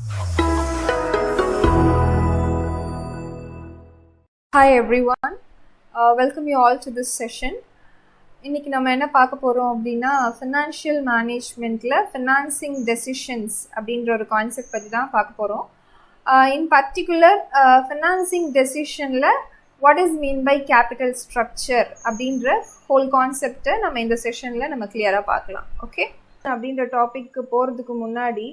Hi everyone, welcome you all to this session. இன்னைக்கு நம்ம என்ன பார்க்க போகிறோம் அப்படின்னா ஃபினான்ஷியல் மேனேஜ்மெண்ட்டில் ஃபினான்சிங் டெசிஷன்ஸ் அப்படின்ற ஒரு கான்செப்ட் பற்றி தான் பார்க்க போகிறோம். இன் பர்டிகுலர் ஃபினான்சிங் டெசிஷனில் what is mean by capital structure அப்படின்ற ஹோல் கான்செப்டை நம்ம இந்த செஷனில் நம்ம கிளியராக பார்க்கலாம். ஓகே, அப்படின்ற டாபிக்கு போகிறதுக்கு முன்னாடி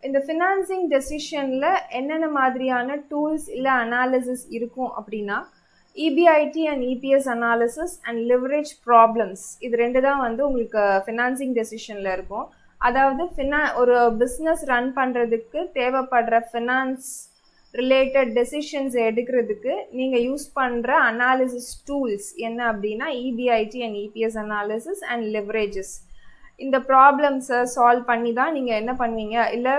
இந்த ஃபினான்சிங் டெசிஷனில் என்னென்ன மாதிரியான டூல்ஸ் இல்லை அனாலிசிஸ் இருக்கும் அப்படின்னா EBIT and EPS analysis and leverage problems, இது ரெண்டு தான் வந்து உங்களுக்கு ஃபினான்சிங் டெசிஷனில் இருக்கும். அதாவது ஒரு பிஸ்னஸ் ரன் பண்ணுறதுக்கு தேவைப்படுற ஃபினான்ஸ் ரிலேட்டட் டெசிஷன்ஸ் எடுக்கிறதுக்கு நீங்கள் யூஸ் பண்ணுற அனாலிசிஸ் டூல்ஸ் என்ன அப்படின்னா EBIT and EPS analysis and leverages. இந்த ப்ராப்ளம்ஸை சால்வ் பண்ணி தான் நீங்கள் என்ன பண்ணுவீங்க, இல்லை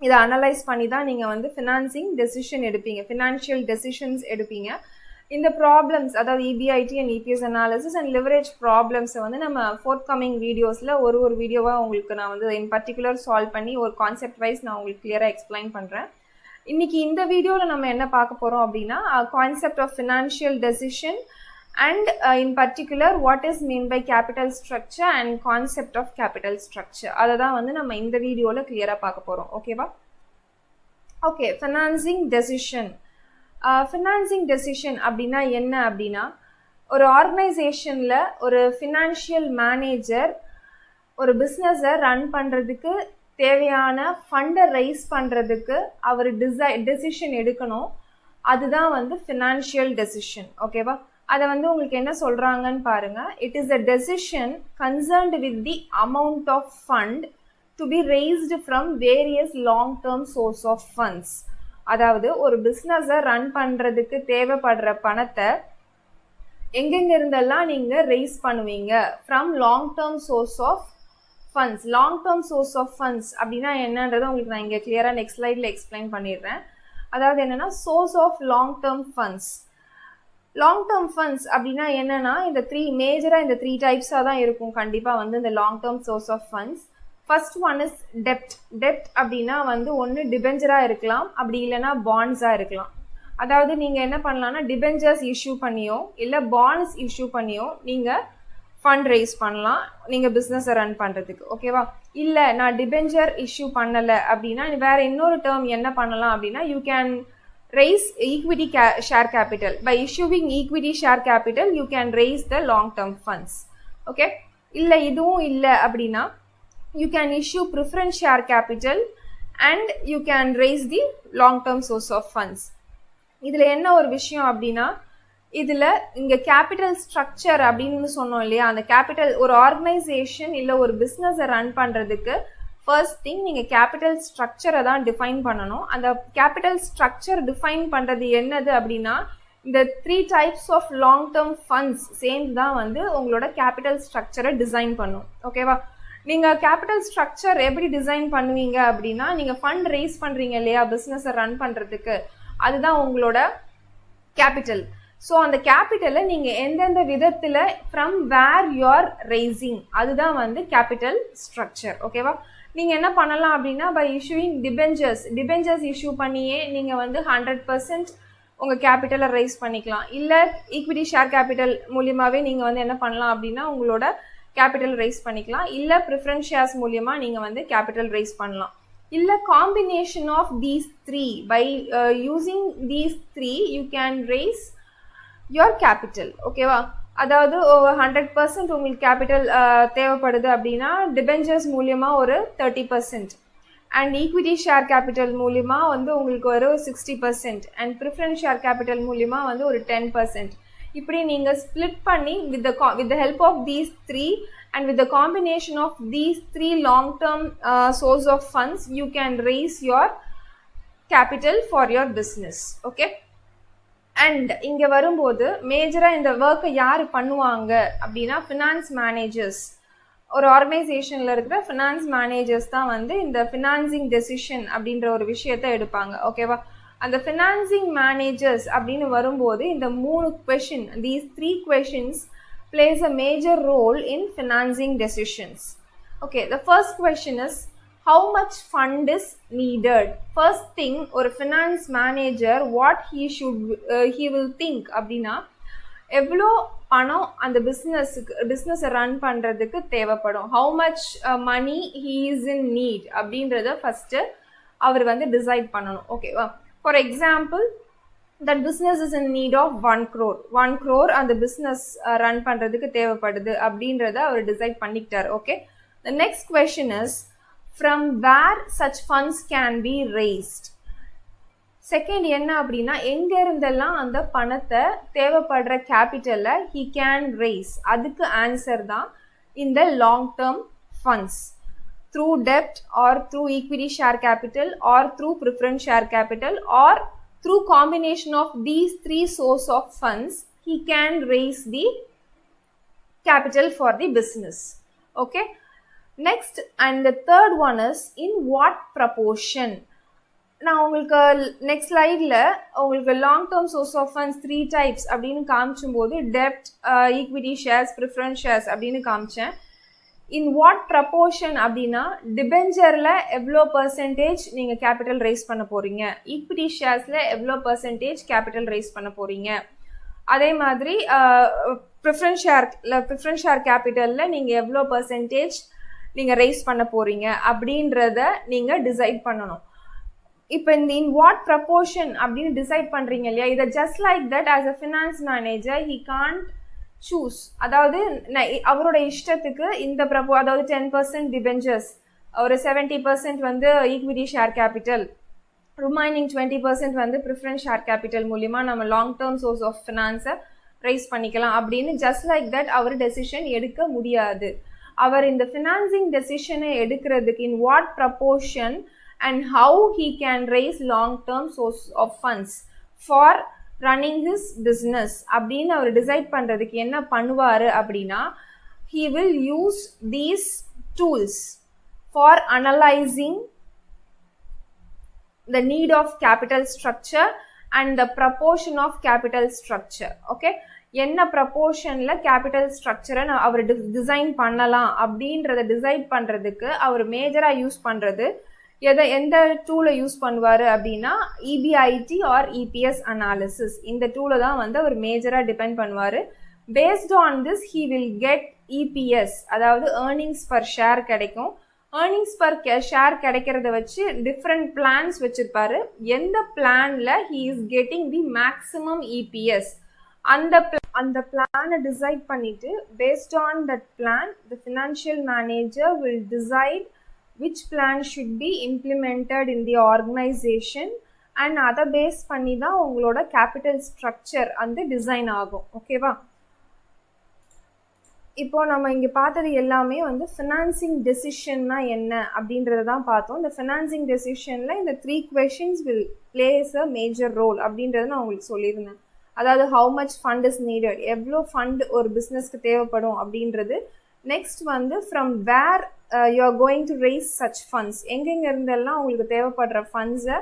இதை அனலைஸ் பண்ணி தான் நீங்கள் வந்து ஃபினான்சிங் டெசிஷன் எடுப்பீங்க, ஃபினான்ஷியல் டெசிஷன்ஸ் எடுப்பீங்க. இந்த ப்ராப்ளம்ஸ், அதாவது EBIT and EPS analysis and leverage ப்ராப்ளம்ஸை வந்து நம்ம ஃபோர்த்கமிங் வீடியோஸில் ஒரு வீடியோவாக உங்களுக்கு நான் வந்து இன் பர்டிகுலர் சால்வ் பண்ணி ஒரு கான்செப்ட் வைஸ் நான் உங்களுக்கு கிளியராக எக்ஸ்பிளைன் பண்ணுறேன். இன்றைக்கி இந்த வீடியோவில் நம்ம என்ன பார்க்க போகிறோம் அப்படின்னா concept of financial decision and in particular what is mean by capital structure and concept of capital structure, அதை தான் வந்து நம்ம இந்த வீடியோவில் கிளியராக பார்க்க போகிறோம். ஓகேவா? Okay, financing decision. Financing decision அப்படின்னா என்ன அப்படின்னா, ஒரு ஆர்கனைசேஷனில் ஒரு ஃபினான்ஷியல் மேனேஜர் ஒரு பிஸ்னஸை ரன் பண்ணுறதுக்கு தேவையான ஃபண்டை ரைஸ் பண்ணுறதுக்கு அவர் டெசிஷன் எடுக்கணும். அதுதான் வந்து ஃபினான்ஷியல் டெசிஷன். ஓகேவா? அதை வந்து உங்களுக்கு என்ன சொல்கிறாங்கன்னு பாருங்கள். It is a decision concerned with the amount of fund to be raised from various long term source of funds. அதாவது ஒரு பிஸ்னஸை ரன் பண்ணுறதுக்கு தேவைப்படுற பணத்தை எங்கெங்கிருந்தெல்லாம் நீங்கள் ரெய்ஸ் பண்ணுவீங்க from long term source of funds. Long term source of funds அப்படின்னா என்னன்றதை உங்களுக்கு நான் இங்கே கிளியராக நெக்ஸ்ட் ஸ்லைடில் எக்ஸ்பிளைன் பண்ணிடுறேன். அதாவது என்னென்னா source of long term funds. Long term funds அப்படின்னா என்னென்னா இந்த த்ரீ டைப்ஸாக தான் இருக்கும் கண்டிப்பாக வந்து இந்த long term source of funds. First one is டெப்ட். டெப்ட் அப்படின்னா வந்து ஒன்று டிபெஞ்சராக இருக்கலாம், அப்படி இல்லைனா பாண்ட்ஸாக இருக்கலாம். அதாவது நீங்கள் என்ன பண்ணலான்னா டிபெஞ்சர்ஸ் இஷ்யூ பண்ணியோ இல்லை பாண்ட்ஸ் இஷ்யூ பண்ணியோ நீங்கள் ஃபண்ட் ரைஸ் பண்ணலாம் நீங்கள் பிஸ்னஸை ரன் பண்ணுறதுக்கு. ஓகேவா? இல்லை நான் டிபெஞ்சர் இஷ்யூ பண்ணலை அப்படின்னா வேறு இன்னொரு டேர்ம் என்ன பண்ணலாம் அப்படின்னா you can raise equity share capital. By issuing equity share capital you can raise the long term funds. Okay, illa iduvum illa அப்படினா you can issue preference share capital and you can raise the long term source of funds. இதுல என்ன ஒரு விஷயம் அப்படினா, இதுல இங்க capital structure அப்படின்னு சொன்னோம் இல்லையா, அந்த கேபிட்டல் ஒரு ஆர்கனைசேஷன் இல்ல ஒரு பிசினஸ் ரன் பண்றதுக்கு ஃபர்ஸ்ட் திங் நீங்கள் கேபிட்டல் ஸ்ட்ரக்சரை தான் டிஃபைன் பண்ணணும். அந்த கேபிட்டல் ஸ்ட்ரக்சர் டிஃபைன் பண்ணுறது என்னது அப்படின்னா இந்த 3 types of long term funds சேர்ந்து தான் வந்து உங்களோட கேபிட்டல் ஸ்ட்ரக்சரை டிசைன் பண்ணும். ஓகேவா? நீங்கள் கேபிட்டல் ஸ்ட்ரக்சர் எப்படி டிசைன் பண்ணுவீங்க அப்படின்னா, நீங்கள் ஃபண்ட் ரைஸ் பண்ணுறீங்க இல்லையா பிஸ்னஸை ரன் பண்ணுறதுக்கு, அதுதான் உங்களோட கேபிட்டல். ஸோ அந்த கேபிட்டலை நீங்கள் எந்தெந்த விதத்தில் from where you are raising, அதுதான் வந்து கேபிட்டல் ஸ்ட்ரக்சர். ஓகேவா? நீங்கள் என்ன பண்ணலாம் அப்படின்னா பை இஷ்யூவிங் டிபெஞ்சர்ஸ் இஷ்யூ பண்ணியே நீங்கள் வந்து 100% உங்கள் கேபிட்டலை ரைஸ் பண்ணிக்கலாம். இல்லை ஈக்விட்டி ஷேர் கேபிட்டல் மூலியமாகவே நீங்கள் வந்து என்ன பண்ணலாம் அப்படின்னா உங்களோட கேபிட்டல் ரைஸ் பண்ணிக்கலாம். இல்லை ப்ரிஃபரன்ஸ் ஷேர்ஸ் மூலியமாக நீங்கள் வந்து கேபிட்டல் ரைஸ் பண்ணலாம். இல்லை combination of these 3 by using these 3 you can raise your capital. ஓகேவா? அதாவது 100% உங்களுக்கு கேபிட்டல் தேவைப்படுது அப்படின்னா டிபெஞ்சர்ஸ் மூலியமாக ஒரு 30% அண்ட் ஈக்விட்டி ஷேர் கேபிட்டல் மூலியமாக வந்து உங்களுக்கு ஒரு 60% அண்ட் ப்ரிஃபரன்ஸ் ஷேர் கேபிட்டல் மூலியமாக வந்து ஒரு 10%. இப்படி நீங்கள் ஸ்ப்ளிட் பண்ணி with the help of these 3 and with the combination of these 3 long term source of funds you can raise your capital for your business. Okay, and இங்கே வரும்போது மேஜராக இந்த ஒர்க்கை யார் பண்ணுவாங்க அப்படின்னா ஃபினான்ஸ் மேனேஜர்ஸ். ஒரு ஆர்கனைசேஷனில் இருக்கிற ஃபினான்ஸ் மேனேஜர்ஸ் தான் வந்து இந்த ஃபினான்சிங் டெசிஷன் அப்படின்ற ஒரு விஷயத்தை எடுப்பாங்க. ஓகேவா? அந்த ஃபினான்சிங் மேனேஜர்ஸ் அப்படின்னு வரும்போது இந்த 3 question, these 3 questions plays a major role in financing decisions. Okay, the first question is how much fund is needed. First thing, ஒரு finance manager what he will think அப்படின்னா எவ்வளோ பணம் அந்த பிஸ்னஸை ரன் பண்ணுறதுக்கு தேவைப்படும், how much money he is in need அப்படின்றத first அவர் வந்து டிசைட் பண்ணணும். ஓகேவா? For example, that business is in need of 1 crore அந்த business run பண்றதுக்கு தேவைப்படுது அப்படின்றத அவர் டிசைட் பண்ணிக்கிட்டார். Okay, the next question is from where such funds can be raised. Second என்ன அப்படின்னா எங்க இருந்தெல்லாம் அந்த பணத்தை தேவைப்படுற கேபிட்டலை he can raise, அதுக்கு ஆன்சர் தான் இந்த long term funds. through debt or through equity share capital or through preference share capital or through combination of these 3 source of funds he can raise the capital for the business. Okay, next and the third one is in what proportion. நான் உங்களுக்கு next ஸ்லைடில் உங்களுக்கு long term source of funds 3 types அப்படின்னு காமிச்சும்போது டெப்ட், equity shares, preference shares அப்படின்னு காமிச்சேன். இன் what proportion அப்படின்னா டிபெஞ்சரில் எவ்வளோ பர்சன்டேஜ் நீங்கள் கேபிட்டல் ரைஸ் பண்ண போகிறீங்க, ஈக்விட்டி ஷேர்ஸில் எவ்வளோ பர்சன்டேஜ் கேபிட்டல் ரைஸ் பண்ண போகிறீங்க, அதே மாதிரி ப்ரிஃபரன்ஸ் ஷேர் கேபிட்டலில் நீங்கள் எவ்வளோ பர்சன்டேஜ் நீங்கள் ரைஸ் பண்ண போகிறீங்க அப்படின்றத நீங்கள் டிசைட் பண்ணணும். இப்போ இந்த இன் வாட் ப்ரப்போர்ஷன் அப்படின்னு டிசைட் பண்ணுறீங்க இல்லையா, இதை just like that as a finance manager he can't choose. அதாவது அவரோட இஷ்டத்துக்கு இந்த அதாவது 10% டிபெஞ்சர்ஸ், ஒரு 70% வந்து ஈக்விட்டி ஷேர் கேபிட்டல், ரிமைனிங் 20% வந்து ப்ரிஃபரன்ஸ் ஷேர் கேபிட்டல் மூலிமா நம்ம லாங் டேர்ம் சோர்ஸ் ஆஃப் ஃபினான்ஸை ரைஸ் பண்ணிக்கலாம் அப்படின்னு ஜஸ்ட் லைக் தட் அவர் டெசிஷன் எடுக்க முடியாது. அவர் இந்த ஃபினான்சிங் டெசிஷனை எடுக்கிறதுக்கு in what proportion and how he can raise long term source of funds for running his business அப்படின்னு அவர் டிசைட் பண்ணுறதுக்கு என்ன பண்ணுவார் அப்படின்னா he will use these tools for analyzing the need of capital structure and the proportion of capital structure. Okay, என்ன ப்ரப்போர்ஷனில் capital ஸ்ட்ரக்சரை அவர் design பண்ணலாம் அப்படின்றத decide பண்ணுறதுக்கு அவர் மேஜராக யூஸ் பண்ணுறது எந்த டூலை யூஸ் பண்ணுவார் அப்படின்னா இபிஐடி ஆர் இபிஎஸ் அனாலிசிஸ். இந்த டூலை தான் வந்து அவர் மேஜராக டிபெண்ட் பண்ணுவார். Based on this he will get EPS, அதாவது ஏர்னிங்ஸ் பர் ஷேர் கிடைக்கும். ஏர்னிங்ஸ் பர் ஷேர் கிடைக்கிறத வச்சு டிஃப்ரெண்ட் பிளான்ஸ் வச்சுருப்பாரு. எந்த பிளானில் he is getting the maximum EPS அந்த பிளானை டிசைட் பண்ணிட்டு based on that plan the financial manager will decide which plan should be implemented in the organization and அதை base பண்ணி தான் உங்களோட கேபிட்டல் ஸ்ட்ரக்சர் அந்த டிசைன் ஆகும். ஓகேவா? இப்போ நம்ம இங்கே பார்த்தது எல்லாமே வந்து ஃபினான்சிங் டெசிஷன்னா என்ன அப்படின்றத தான் பார்த்தோம். இந்த ஃபினான்சிங் டெசிஷனில் இந்த 3 questions will plays a major role அப்படின்றத நான் உங்களுக்கு சொல்லியிருந்தேன். அதாவது how much fund is needed, எவ்வளோ ஃபண்ட் ஒரு பிஸ்னஸ்க்கு தேவைப்படும் அப்படின்றது. நெக்ஸ்ட் வந்து from where you are going to raise such funds, எங்கெங்க இருந்தெல்லாம் உங்களுக்கு தேவைப்படுற ஃபண்ட்ஸை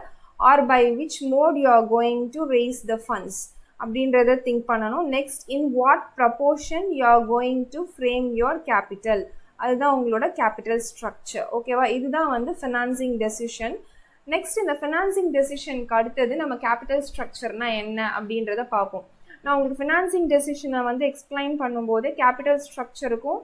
or by which mode you are going to raise the funds அப்படின்றத திங்க் பண்ணணும். Next in what proportion you are going to frame your capital, அதுதான் உங்களோட capital structure. ஓகேவா? இதுதான் வந்து ஃபினான்சிங் டெசிஷன். நெக்ஸ்ட் இந்த ஃபினான்சிங் டெசிஷனுக்கு அடுத்தது நம்ம கேபிட்டல் ஸ்ட்ரக்சர்னா என்ன அப்படின்றத பார்ப்போம். நான் உங்களுக்கு ஃபினான்சிங் டெசிஷனை வந்து எக்ஸ்பிளைன் பண்ணும்போது கேபிட்டல் ஸ்ட்ரக்சருக்கும்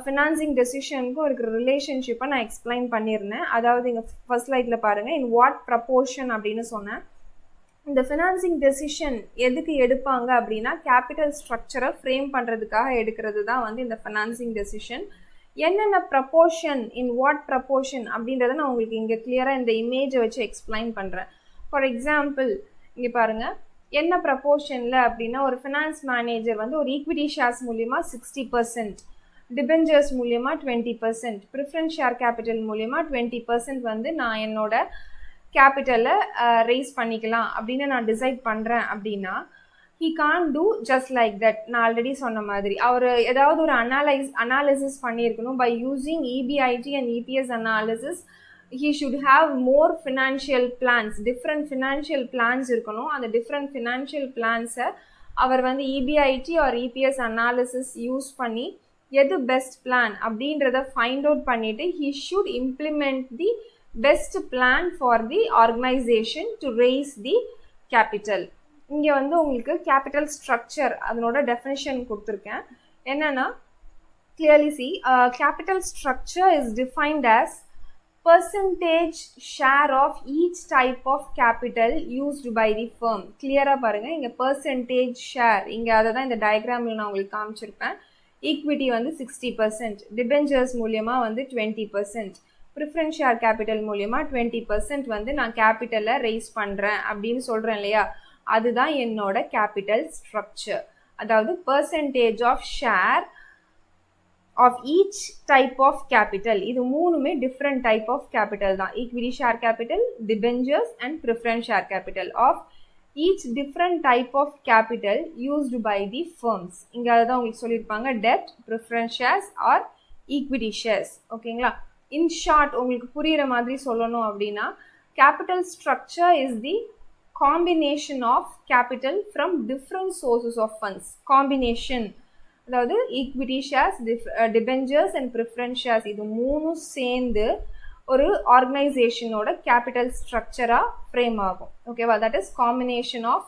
ஃபினான்சிங் டெசிஷனுக்கும் இருக்கிற ரிலேஷன்ஷிப்பை நான் எக்ஸ்பிளைன் பண்ணியிருந்தேன். அதாவது இங்கே ஃபர்ஸ்ட் ஸ்லைடில் பாருங்கள், இன் வாட் ப்ரப்போர்ஷன் அப்படின்னு சொன்னேன். இந்த ஃபினான்சிங் டெசிஷன் எதுக்கு எடுப்பாங்க அப்படின்னா கேபிட்டல் ஸ்ட்ரக்சரை ஃப்ரேம் பண்ணுறதுக்காக எடுக்கிறது தான் வந்து இந்த ஃபினான்சிங் டெசிஷன். என்னென்ன ப்ரப்போர்ஷன், இன் வாட் ப்ரப்போர்ஷன் அப்படின்றத நான் உங்களுக்கு இங்கே கிளியராக இந்த இமேஜை வச்சு எக்ஸ்பிளைன் பண்ணுறேன். ஃபார் எக்ஸாம்பிள் இங்கே பாருங்கள், என்ன ப்ரப்போர்ஷனில் அப்படின்னா ஒரு ஃபினான்ஸ் மேனேஜர் வந்து ஒரு ஈக்விட்டி ஷேர்ஸ் மூலிமா 60%, டிபெஞ்சர்ஸ் மூலிமா 20%, ப்ரிஃபரன்ஸ் ஷேர் கேபிட்டல் மூலிமா 20% வந்து நான் என்னோட கேபிட்டலை ரைஸ் பண்ணிக்கலாம் அப்படின்னு நான் டிசைட் பண்ணுறேன் அப்படின்னா he can't do just like that. நான் ஆல்ரெடி சொன்ன மாதிரி அவர் ஏதாவது ஒரு அனாலிசிஸ் பண்ணியிருக்கணும். By using EBIT and EPS analysis he should have more financial plans, different financial plans இருக்கணும். அந்த different financial plans அவர் வந்து EBIT or EPS analysis use பண்ணி எது பெஸ்ட் பிளான் அப்படின்றத ஃபைண்ட் அவுட் பண்ணிட்டு he should implement the best plan for the organization to raise the capital. இங்கே வந்து உங்களுக்கு கேபிட்டல் ஸ்ட்ரக்சர் அதனோட டெஃபினிஷன் கொடுத்துருக்கேன். என்னன்னா clearly see capital structure is defined as percentage share of each type of capital used by the firm. கிளியரா பாருங்க, இங்க percentage share இங்க அதை தான் இந்த டயக்ராமில் நான் உங்களுக்கு காமிச்சிருப்பேன். ஈக்விட்டி வந்து 60%, டிபெஞ்சர்ஸ் மூலியமா வந்து 20%, ப்ரிஃபரன்ஸ் ஷேர் கேபிட்டல் மூலியமா 20% வந்து நான் கேபிட்டலை ரைஸ் பண்ணுறேன் அப்படின்னு சொல்கிறேன் இல்லையா, அதுதான் என்னோட கேபிட்டல் ஸ்ட்ரக்சர். அதாவது percentage of share of each type of capital. இது மூணுமே டிஃப்ரெண்ட் டைப் ஆஃப் கேபிட்டல் தான். Equity share capital, debentures and preference share capital of each different type of capital used by the firms. இங்க அதான் உங்களுக்கு சொல்லியிருப்பாங்க debt, preference shares or equity shares. ஓகேங்களா? In short உங்களுக்கு புரியுற மாதிரி சொல்லணும் அப்படின்னா capital structure is the combination of capital from different sources of funds. Combination அதாவது equity shares, debentures and preference shares இது மூணும் சேர்ந்து ஒரு ஆர்கனைசேஷனோட கேபிட்டல் ஸ்ட்ரக்சராக ஃப்ரேம் ஆகும். ஓகேவா? That is combination of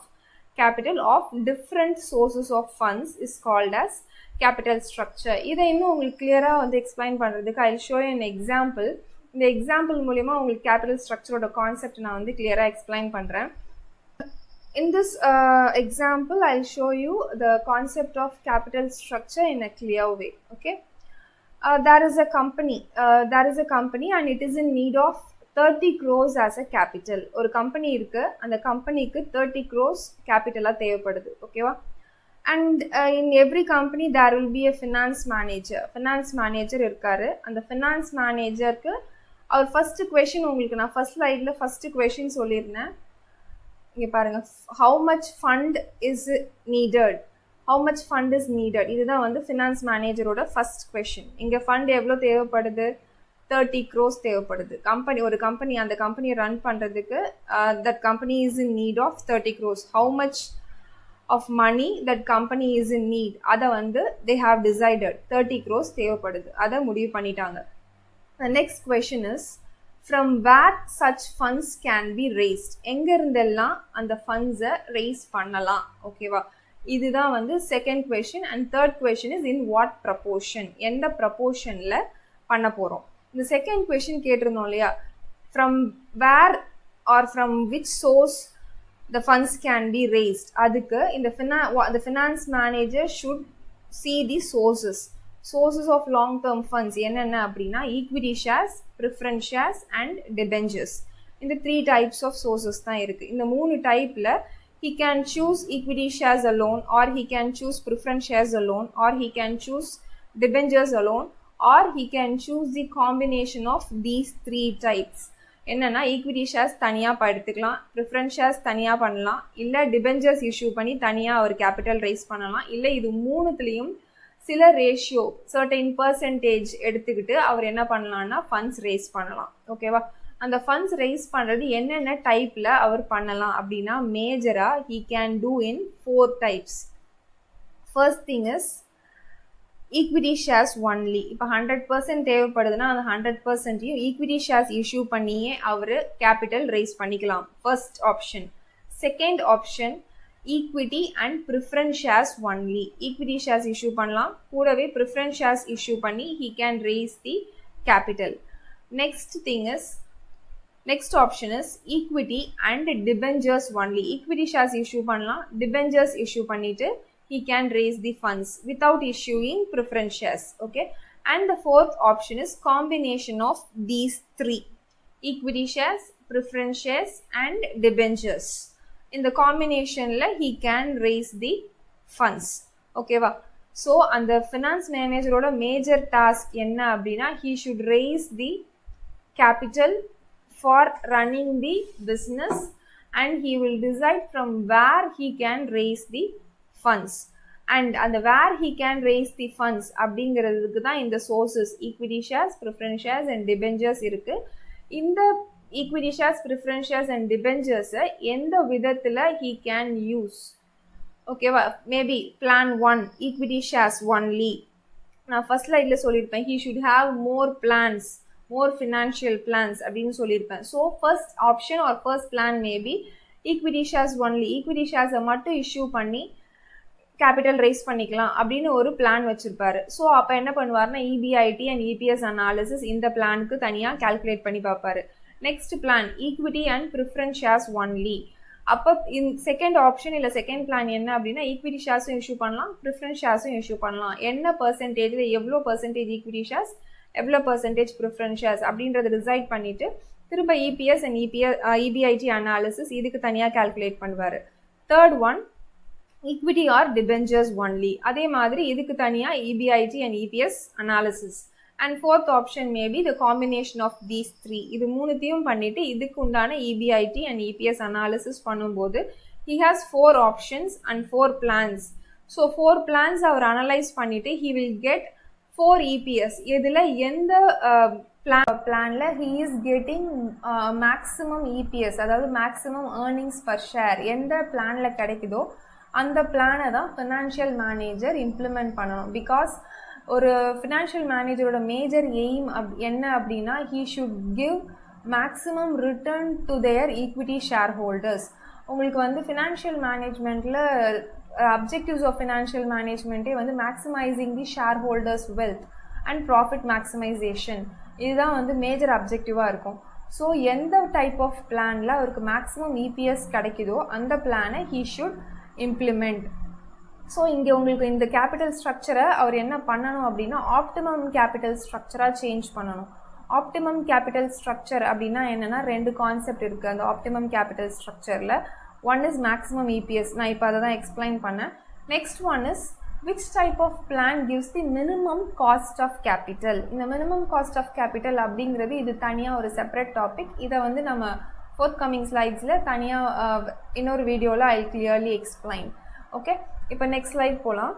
capital of different sources of funds is called as capital structure. இதை இன்னும் உங்களுக்கு கிளியராக வந்து எக்ஸ்பிளைன் பண்ணுறதுக்கு ஐ ஷோ an எக்ஸாம்பிள். இந்த எக்ஸாம்பிள் மூலிமா உங்களுக்கு கேபிட்டல் ஸ்ட்ரக்சரோட கான்செப்ட் நான் வந்து கிளியராக எக்ஸ்பிளைன் பண்ணுறேன். In this example, I'll show you the concept of capital structure in a clear way. Okay. There is a company and it is in need of 30 crores as a capital. ஒரு company இருக்கு, அந்த கம்பெனிக்கு 30 crores கேபிட்டலா தேவைப்படுது. ஓகேவா? And in every company there will be a finance manager இருக்காரு. அந்த finance managerக்கு அவர் ஃபர்ஸ்ட் கொஸ்டின் உங்களுக்கு நான் ஃபர்ஸ்ட் ஸ்லைட்ல ஃபர்ஸ்ட் கொஸ்டின் சொல்லியிருந்தேன். இங்க பாருங்க, how much fund is needed. இதுதான் வந்து ஃபினான்ஸ் மேனேஜரோட ஃபர்ஸ்ட் கொஸ்டின். இங்கே ஃபண்ட் எவ்வளோ தேவைப்படுது? 30 crores தேவைப்படுது. ஒரு கம்பெனி அந்த கம்பெனியை ரன் பண்ணுறதுக்கு that company is in need of 30 crores. How much of money that company is in need அதை வந்து தே ஹாவ் டிசைடட். 30 crores தேவைப்படுது, அதை முடிவு பண்ணிட்டாங்க. Next question is from where such funds can be raised. எங்கேருந்தெல்லாம் அந்த ஃபண்ட்ஸை ரேஸ் பண்ணலாம்? ஓகேவா? இதுதான் வந்து second question. And third question is in what proportion, எந்த ப்ரப்போர்ஷனில் பண்ண போகிறோம். இந்த செகண்ட் கொஸ்டின் கேட்டிருந்தோம் இல்லையா, from where or from which source the funds can be raised. அதுக்கு இந்த finance manager should see the sources of long term funds என்னென்ன அப்படின்னா equity shares, preference shares and debentures. இந்த 3 types ஆஃப் சோர்சஸ் தான் இருக்குது. இந்த 3 டைப்பில் he can choose equity shares alone, or he can choose preference shares alone, or he can choose debentures alone, or he can choose the combination of these 3 types. என்னன்னா equity shares தனியாக எடுத்துக்கலாம், preference shares தனியாக பண்ணலாம், இல்லை debentures issue பண்ணி தனியாக ஒரு capital raise பண்ணலாம், இல்லை இது மூணுத்துலேயும் சில ரேஷியோ சர்டைன் பர்சன்டேஜ் எடுத்துக்கிட்டு அவர் என்ன பண்ணலாம்னா ஃபண்ட்ஸ் ரேஸ் பண்ணலாம். ஓகேவா? அந்த ஃபண்ட்ஸ் ரைஸ் பண்ணுறது என்னென்ன டைப்பில் அவர் பண்ணலாம் அப்படின்னா மேஜராக he can do in 4 types. First thing is equity shares only. இப்போ 100% தேவைப்படுதுன்னா அந்த 100%யும் ஈக்விட்டி ஷேர்ஸ் இஷ்யூ பண்ணியே அவர் கேபிட்டல் ரைஸ் பண்ணிக்கலாம். First option. Second option equity and preference shares only. Equity shares issue பண்ணலாம், கூடவே ப்ரிஃபரன்ஸ் ஷேர்ஸ் இஷ்யூ பண்ணி he can raise the capital. Next option is equity and debentures only. Equity shares issue பண்ணலாம், debentures issue பண்ணிட்டு he can raise the funds without issuing preference shares. Okay. And the fourth option is combination of these 3. Equity shares, preference shares and debentures. In the combination he can raise the funds. Okay va? So and the finance manager oda major task enna அப்படினா he should raise the capital for running the business and he will decide from where he can raise the funds. And the where he can raise the funds அப்படிங்கிறதுக்கு தான் இந்த sources equity shares, preference shares and debentures இருக்கு. இந்த equity shares, preference shares and debentures எந்த விதத்தில் he can use. Okay, maybe plan 1 equity shares only, நான் first ஸ்லைடில் சொல்லியிருப்பேன் he should have more plans, more financial plans அப்படின்னு சொல்லியிருப்பேன். So first option or first plan maybe equity shares only, equity ஷேர்ஸை மட்டும் issue பண்ணி கேபிட்டல் ரைஸ் பண்ணிக்கலாம் அப்படின்னு ஒரு பிளான் வச்சுருப்பாரு. ஸோ அப்போ என்ன பண்ணுவார்னா இபிஐடி அண்ட் இபிஎஸ் அனாலிசிஸ் இந்த பிளானுக்கு தனியாக கால்குலேட் பண்ணி பார்ப்பாரு. Next plan equity and preference shares only. அப்போ செகண்ட் ஆப்ஷன் இல்லை செகண்ட் பிளான் என்ன அப்படின்னா ஈக்விட்டி ஷேர்ஸும் இஷ்யூ பண்ணலாம், ப்ரிஃபரன்ஸ் ஷேர்ஸும் இஷ்யூ பண்ணலாம். என்ன பர்சன்டேஜில் எவ்வளோ பர்சன்டேஜ் ஈக்விட்டி ஷேர்ஸ் எவ்வளோ பர்சன்டேஜ் ப்ரிஃபரன்ஸ் ஷேர்ஸ் அப்படின்றத டிசைட் பண்ணிவிட்டு திரும்ப இபிஎஸ் அண்ட் இபிஐடி அனாலிசிஸ் இதுக்கு தனியாக கால்குலேட் பண்ணுவார். Third one equity or debentures only. அதே மாதிரி இதுக்கு தனியாக EBIT and EPS analysis. And fourth option maybe the combination of these three. இது மூணுத்தையும் பண்ணிவிட்டு இதுக்கு உண்டான இபிஐடி அண்ட் இபிஎஸ் அனாலிசிஸ் பண்ணும்போது he has 4 options and 4 plans. So 4 plans அவர் அனலைஸ் பண்ணிவிட்டு he will get 4 EPS. இதில் எந்த பிளானில் he is getting maximum EPS, அதாவது maximum earnings per share எந்த பிளானில் கிடைக்குதோ அந்த பிளானை தான் ஃபினான்ஷியல் மேனேஜர் இம்ப்ளிமெண்ட் பண்ணணும். பிகாஸ் ஒரு ஃபினான்ஷியல் மேனேஜரோட மேஜர் எய்ம் என்ன அப்படின்னா he should give maximum return to their equity shareholders. உங்களுக்கு வந்து ஃபினான்ஷியல் மேனேஜ்மெண்ட்டில் அப்ஜெக்டிவ்ஸ் ஆஃப் ஃபினான்ஷியல் மேனேஜ்மெண்ட்டே வந்து maximising the share holders wealth and profit maximisation, இதுதான் வந்து மேஜர் அப்ஜெக்டிவாக இருக்கும். ஸோ எந்த டைப் ஆஃப் பிளானில் அவருக்கு மேக்ஸிமம் இபிஎஸ் கிடைக்குதோ அந்த பிளானை he should implement. ஸோ இங்கே உங்களுக்கு இந்த கேபிட்டல் ஸ்ட்ரக்சரை அவர் என்ன பண்ணணும் அப்படின்னா ஆப்டிமம் கேபிட்டல் ஸ்ட்ரக்சராக சேஞ்ச் பண்ணணும். ஆப்டிமம் கேபிட்டல் ஸ்ட்ரக்சர் அப்படின்னா என்னென்னா 2 கான்செப்ட் இருக்குது அந்த ஆப்டிமம் கேபிட்டல் ஸ்ட்ரக்சரில். ஒன் இஸ் மேக்ஸிமம் இபிஎஸ், நான் இப்போ அதை தான் எக்ஸ்பிளைன் பண்ணேன். Next one is which type of plan gives the minimum cost of capital. இந்த மினிமம் காஸ்ட் ஆஃப் கேபிட்டல் அப்படிங்கிறது இது தனியாக ஒரு செப்பரேட் டாபிக். இதை வந்து நம்ம ஃபோர்த் கமிங் ஸ்லைட்ஸில் தனியாக இன்னொரு வீடியோவில் ஐ கிளியர்லி எக்ஸ்பிளைன். ஓகே, இப்போ நெக்ஸ்ட் ஸ்லைட் போகலாம்.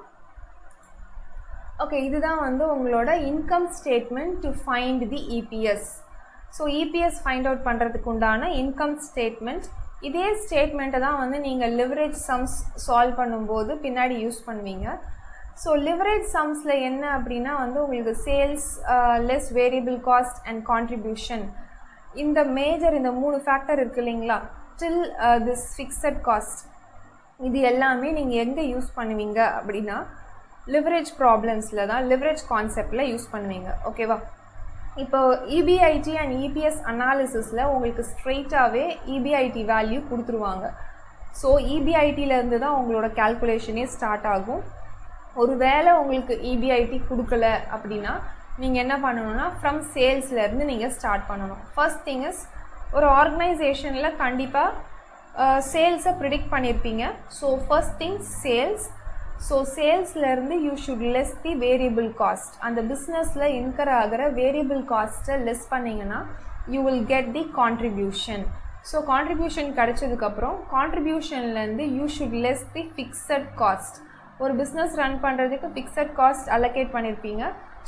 ஓகே, இதுதான் வந்து உங்களோட income statement to find the EPS. So EPS find out பண்ணுறதுக்கு உண்டான இன்கம் ஸ்டேட்மெண்ட். இதே ஸ்டேட்மெண்ட்டை தான் வந்து நீங்கள் லிவரேஜ் சம்ஸ் சால்வ் பண்ணும்போது பின்னாடி யூஸ் பண்ணுவீங்க. ஸோ லிவரேஜ் சம்ஸில் என்ன அப்படின்னா வந்து உங்களுக்கு sales less variable cost and contribution, இந்த மேஜர் இந்த 3 ஃபேக்டர் இருக்குது இல்லைங்களா, டில் திஸ் ஃபிக்ஸட் காஸ்ட், இது எல்லாமே நீங்கள் எங்கே யூஸ் பண்ணுவீங்க அப்படின்னா லிவரேஜ் ப்ராப்ளம்ஸில் தான், லிவரேஜ் கான்செப்டில் யூஸ் பண்ணுவீங்க. ஓகேவா? இப்போ இபிஐடி அண்ட் இபிஎஸ் அனாலிசிஸில் உங்களுக்கு ஸ்ட்ரெயிட்டாகவே இபிஐடி வேல்யூ கொடுத்துருவாங்க. ஸோ இபிஐடியிலேருந்து தான் உங்களோட கால்குலேஷனே ஸ்டார்ட் ஆகும். ஒரு வேளை உங்களுக்கு இபிஐடி கொடுக்கல அப்படின்னா நீங்கள் என்ன பண்ணணும்னா ஃப்ரம் சேல்ஸ்லேருந்து நீங்கள் ஸ்டார்ட் பண்ணணும். ஃபர்ஸ்ட் திங் இஸ் ஒரு ஆர்கனைசேஷனில் கண்டிப்பாக சேல்ஸை ப்ரிடிக்ட் பண்ணியிருப்பீங்க. So first thing sales. So சேல்ஸ்லேருந்து you should less the variable cost. அந்த பிஸ்னஸில் இன்கர் ஆகிற வேரியபிள் காஸ்ட்டை லெஸ் பண்ணிங்கன்னா you will get the contribution. So contribution கிடைச்சதுக்கப்புறம் கான்ட்ரிபியூஷன்லேருந்து you should less the fixed cost. ஒரு பிஸ்னஸ் ரன் பண்ணுறதுக்கு ஃபிக்ஸட் காஸ்ட் அலோகேட் பண்ணியிருப்பீங்க.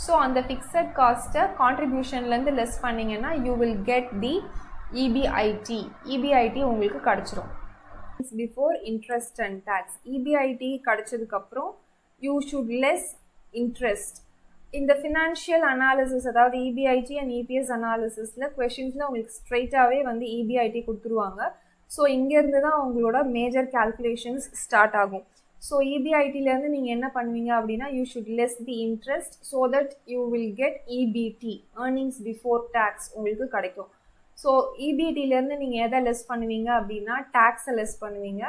ஸோ அந்த ஃபிக்ஸட் காஸ்ட்டை கான்ட்ரிபியூஷன்லேருந்து லெஸ் பண்ணிங்கன்னா you will get the EBIT. EBIT உங்களுக்கு கிடச்சிரும். Before interest and tax EPIT கிடச்சதுக்கப்புறம் you should less interest. இந்த ஃபினான்ஷியல் அனாலிசிஸ் அதாவது இபிஐடி அண்ட் இபிஎஸ் அனாலிசிஸில் கொஷின்ஸில் உங்களுக்கு ஸ்ட்ரெயிட்டாகவே வந்து இபிஐடி கொடுத்துருவாங்க. ஸோ இங்கேருந்து தான் உங்களோட மேஜர் கால்குலேஷன்ஸ் ஸ்டார்ட் ஆகும். ஸோ இபிஐடியிலேருந்து நீங்கள் என்ன பண்ணுவீங்க அப்படின்னா you should less the interest so that you will get EBT, earnings before tax உங்களுக்கு கிடைக்கும். ஸோ இபிடியிலேருந்து நீங்கள் எதை லெஸ் பண்ணுவீங்க அப்படின்னா டேக்ஸை லெஸ் பண்ணுவீங்க.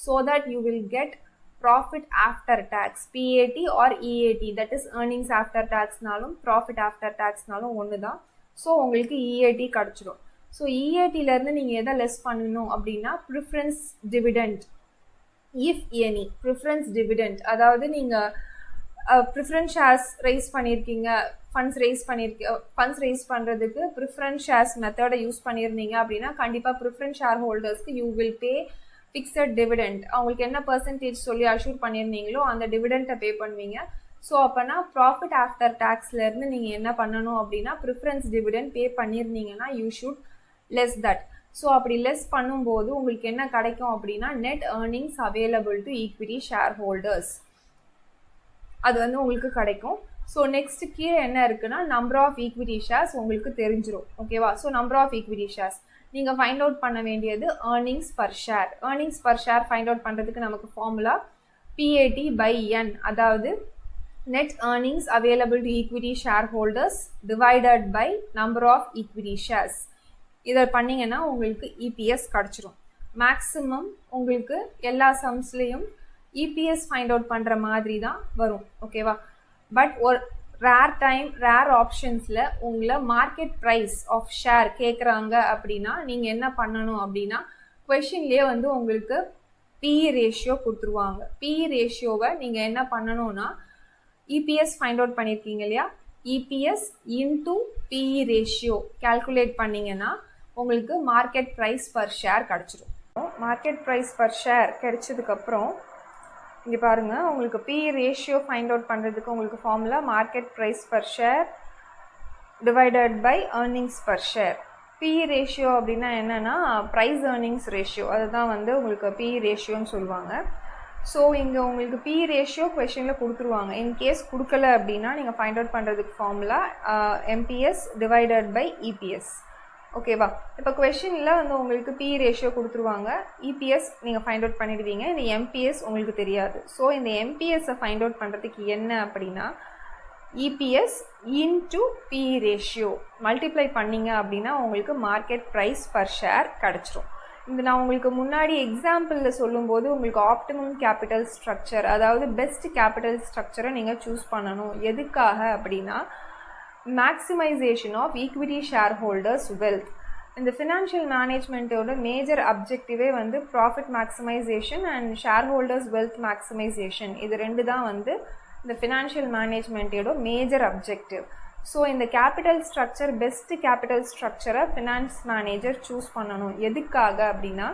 So that you will get profit after tax, PAT or EAT, that is earnings after டேக்ஸ்னாலும் ப்ராஃபிட் ஆஃப்டர் டேக்ஸ்னாலும் ஒன்று தான். ஸோ உங்களுக்கு இஏடி கிடச்சிடும். ஸோ இஏடியிலேருந்து நீங்கள் எதை லெஸ் பண்ணணும் அப்படின்னா preference dividend, if any preference dividend, அதாவது நீங்கள் ப்ரிஃபரன்ஸ் ஷேர்ஸ் ரைஸ் பண்ணியிருக்கீங்க, ஃபண்ட்ஸ் ரைஸ் பண்ணுறதுக்கு ப்ரிஃபரன்ஸ் ஷேர்ஸ் மெத்தடை யூஸ் பண்ணியிருந்தீங்க அப்படின்னா கண்டிப்பாக ப்ரிஃபரன்ஸ் ஷேர் ஹோல்டர்ஸ்க்கு you will pay fixed dividend. அவங்களுக்கு என்ன பர்சன்டேஜ் சொல்லி அஷ்யூர் பண்ணியிருந்தீங்களோ அந்த டிவிடெண்ட்டை பே பண்ணுவீங்க. ஸோ அப்போனா ப்ராஃபிட் ஆஃப்டர் டேக்ஸ்லேருந்து நீங்கள் என்ன பண்ணணும் அப்படின்னா ப்ரிஃபரன்ஸ் டிவிடெண்ட் பே பண்ணியிருந்தீங்கன்னா you should less that. So அப்படி லெஸ் பண்ணும்போது உங்களுக்கு என்ன கிடைக்கும் அப்படின்னா net earnings available to equity share holders, அது வந்து உங்களுக்கு கிடைக்கும். ஸோ நெக்ஸ்ட் கீழே என்ன இருக்குன்னா நம்பர் ஆஃப் ஈக்விட்டி ஷேர்ஸ் உங்களுக்கு தெரிஞ்சிடும். ஓகேவா? So number of equity shares நீங்கள் ஃபைண்ட் அவுட் பண்ண வேண்டியது earnings per share. Earnings per share find out பண்ணுறதுக்கு நமக்கு ஃபார்முலா PAT/N, அதாவது net earnings available to equity share holders divided by number of equity shares. இதை பண்ணிங்கன்னா உங்களுக்கு EPS கிடச்சிரும். மேக்ஸிமம் உங்களுக்கு எல்லா சம்ஸ்லேயும் EPS ஃபைண்ட் அவுட் பண்ணுற மாதிரி தான் வரும். ஓகேவா? பட் ஒரு ரேர் ஆப்ஷன்ஸில் உங்களை மார்க்கெட் ப்ரைஸ் ஆஃப் ஷேர் கேட்குறாங்க அப்படின்னா நீங்கள் என்ன பண்ணணும் அப்படின்னா கொஷின்லேயே வந்து உங்களுக்கு PE ரேஷியோ கொடுத்துருவாங்க. PE ரேஷியோவை நீங்கள் என்ன பண்ணணும்னா EPS ஃபைண்ட் அவுட் பண்ணியிருக்கீங்க இல்லையா, EPS into PE ratio calculate பண்ணிங்கன்னா உங்களுக்கு மார்க்கெட் ப்ரைஸ் பர் ஷேர் கிடச்சிரும். மார்க்கெட் ப்ரைஸ் பர் ஷேர் கிடைச்சதுக்கப்புறம் இங்கே பாருங்கள், உங்களுக்கு PE ரேஷியோ ஃபைண்ட் அவுட் பண்ணுறதுக்கு உங்களுக்கு formula market price per share divided by earnings per share. PE ratio அப்படின்னா என்னென்னா ப்ரைஸ் ஏர்னிங்ஸ் ரேஷியோ, அதுதான் வந்து உங்களுக்கு PE ரேஷியோன்னு சொல்லுவாங்க. ஸோ இங்கே உங்களுக்கு PE ரேஷியோ கொஷனில் கொடுத்துருவாங்க. இன்கேஸ் கொடுக்கல அப்படின்னா நீங்கள் ஃபைண்ட் அவுட் பண்ணுறதுக்கு formula MPS divided by EPS. ஓகேவா? இப்போ கொஷனில் வந்து உங்களுக்கு PE ரேஷியோ கொடுத்துருவாங்க, EPS நீங்கள் ஃபைண்ட் அவுட் பண்ணிடுவீங்க, இந்த MPS உங்களுக்கு தெரியாது. ஸோ இந்த MPSஸை ஃபைண்ட் அவுட் பண்ணுறதுக்கு என்ன அப்படின்னா EPS into PE ratio multiply பண்ணிங்க அப்படின்னா உங்களுக்கு மார்க்கெட் ப்ரைஸ் பர் ஷேர் கிடச்சிரும். இந்த நான் உங்களுக்கு முன்னாடி எக்ஸாம்பிளில் சொல்லும்போது உங்களுக்கு ஆப்டிமம் கேபிட்டல் ஸ்ட்ரக்சர், அதாவது பெஸ்ட் கேபிட்டல் ஸ்ட்ரக்சரை நீங்கள் சூஸ் பண்ணணும். எதுக்காக அப்படின்னா maximization of equity share holders wealth. இந்த ஃபினான்ஷியல் மேனேஜ்மெண்ட்டோட மேஜர் அப்ஜெக்டிவே வந்து profit maximization and share holders wealth maximization. இது ரெண்டு தான் வந்து இந்த ஃபினான்ஷியல் மேனேஜ்மெண்ட்டோட மேஜர் அப்ஜெக்டிவ். ஸோ இந்த கேபிட்டல் ஸ்ட்ரக்சர் பெஸ்ட் கேபிட்டல் ஸ்ட்ரக்சரை ஃபினான்ஸ் மேனேஜர் சூஸ் பண்ணணும். எதுக்காக அப்படின்னா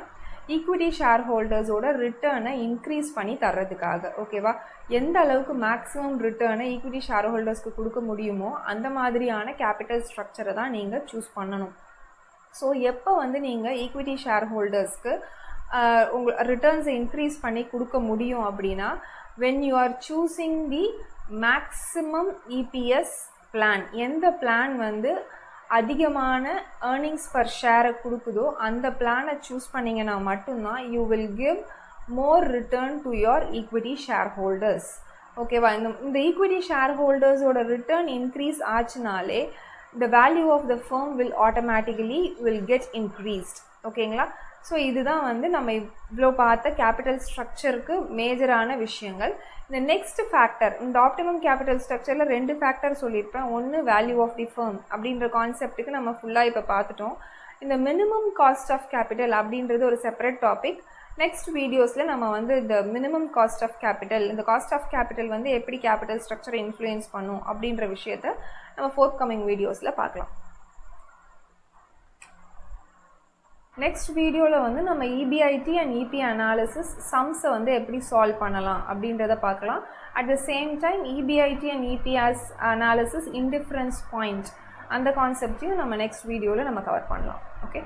ஈக்விட்டி ஷேர் ஹோல்டர்ஸோட ரிட்டர்னை இன்க்ரீஸ் பண்ணி தர்றதுக்காக. ஓகேவா? எந்த அளவுக்கு மேக்ஸிமம் ரிட்டர்னை ஈக்விட்டி ஷேர் ஹோல்டர்ஸ்க்கு கொடுக்க முடியுமோ அந்த மாதிரியான கேபிட்டல் ஸ்ட்ரக்சரை தான் நீங்கள் சூஸ் பண்ணணும். ஸோ எப்போ வந்து நீங்கள் ஈக்விட்டி ஷேர் ஹோல்டர்ஸ்க்கு உங்கள் ரிட்டர்ன்ஸை இன்க்ரீஸ் பண்ணி கொடுக்க முடியும் அப்படின்னா when you are choosing the maximum EPS plan, எந்த பிளான் வந்து அதிகமான ஏர்னிங்ஸ் பர் ஷேரை கொடுக்குதோ அந்த பிளானை சூஸ் பண்ணிங்கன்னா மட்டும்தான் you will give more return to your equity share holders. ஓகேவா? இந்த ஈக்விட்டி ஷேர் ஹோல்டர்ஸோட ரிட்டர்ன் இன்க்ரீஸ் ஆச்சுனாலே the value of the firm will automatically get increased. ஓகேங்களா? ஸோ இதுதான் வந்து நம்ம இவ்வளோ பார்த்த கேபிட்டல் ஸ்ட்ரக்சருக்கு மேஜரான விஷயங்கள். இந்த நெக்ஸ்ட் ஃபேக்டர், இந்த ஆப்டிமம் கேபிட்டல் ஸ்ட்ரக்சரில் 2 ஃபேக்டர் சொல்லியிருப்பேன். ஒன்று வேல்யூ ஆஃப் தி ஃபர்ம் அப்படின்ற கான்செப்ட்டுக்கு நம்ம ஃபுல்லாக இப்போ பார்த்துட்டோம். இந்த மினிமம் காஸ்ட் ஆஃப் கேபிட்டல் அப்படின்றது ஒரு செப்பரேட் டாபிக். நெக்ஸ்ட் வீடியோஸில் நம்ம வந்து இந்த மினிமம் காஸ்ட் ஆஃப் கேபிட்டல், இந்த காஸ்ட் ஆஃப் கேபிட்டல் வந்து எப்படி கேபிட்டல் ஸ்ட்ரக்சரை இன்ஃப்ளூயன்ஸ் பண்ணும் அப்படின்ற விஷயத்தை நம்ம ஃபோர்த் கமிங் வீடியோஸில் பார்க்கலாம். நெக்ஸ்ட் வீடியோவில் வந்து நம்ம EBIT அண்ட் EP அனாலிசிஸ் சம்ஸை வந்து எப்படி சால்வ் பண்ணலாம் அப்படின்றத பார்க்கலாம். At the same time EBIT and EP analysis indifference point அந்த கான்செப்டையும் நம்ம நெக்ஸ்ட் வீடியோவில் நம்ம கவர் பண்ணலாம். ஓகே.